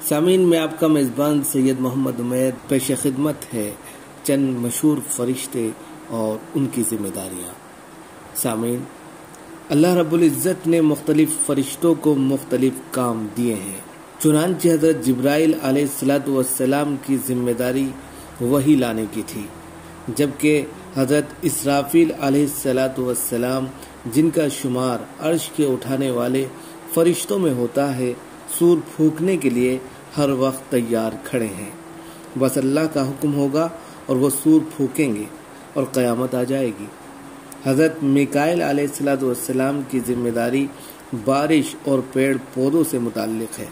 سامعین میں آپ کا میزبان سید محمد عمیر پیش خدمت ہے چند مشہور فرشتے اور ان کی ذمہ داریاں۔ سامعین، اللہ رب العزت نے مختلف فرشتوں کو مختلف کام دیے ہیں۔ چنانچہ حضرت جبرائیل علیہ السلام کی ذمہ داری وحی لانے کی تھی، جبکہ حضرت اسرافیل علیہ السلام جن کا شمار عرش کے اٹھانے والے فرشتوں میں ہوتا ہے، سور پھونکنے کے لیے ہر وقت تیار کھڑے ہیں۔ بس اللہ کا حکم ہوگا اور وہ سور پھونکیں گے اور قیامت آ جائے گی۔ حضرت میکائیل علیہ السلام کی ذمہ داری بارش اور پیڑ پودوں سے متعلق ہے۔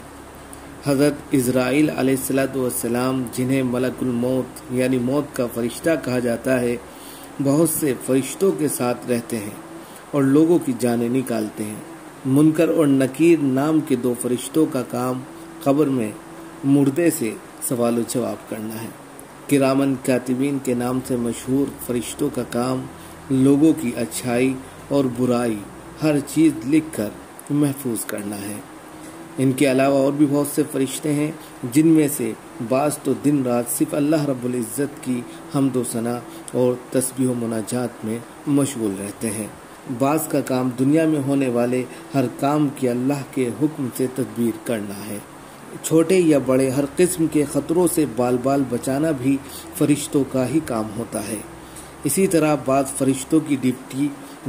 حضرت عزرائیل علیہ السلام جنہیں ملک الموت یعنی موت کا فرشتہ کہا جاتا ہے، بہت سے فرشتوں کے ساتھ رہتے ہیں اور لوگوں کی جانیں نکالتے ہیں۔ منکر اور نکیر نام کے دو فرشتوں کا کام قبر میں مردے سے سوال و جواب کرنا ہے۔ کرامن کاتبین کے نام سے مشہور فرشتوں کا کام لوگوں کی اچھائی اور برائی ہر چیز لکھ کر محفوظ کرنا ہے۔ ان کے علاوہ اور بھی بہت سے فرشتے ہیں، جن میں سے بعض تو دن رات صرف اللہ رب العزت کی حمد و ثنا اور تسبیح و مناجات میں مشغول رہتے ہیں۔ بعض کا کام دنیا میں ہونے والے ہر کام کی اللہ کے حکم سے تدبیر کرنا ہے۔ چھوٹے یا بڑے ہر قسم کے خطروں سے بال بچانا بھی فرشتوں کا ہی کام ہوتا ہے۔ اسی طرح بعض فرشتوں کی ڈیوٹی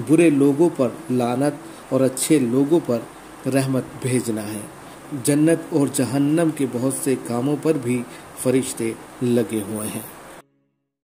برے لوگوں پر لعنت اور اچھے لوگوں پر رحمت بھیجنا ہے۔ جنت اور جہنم کے بہت سے کاموں پر بھی فرشتے لگے ہوئے ہیں۔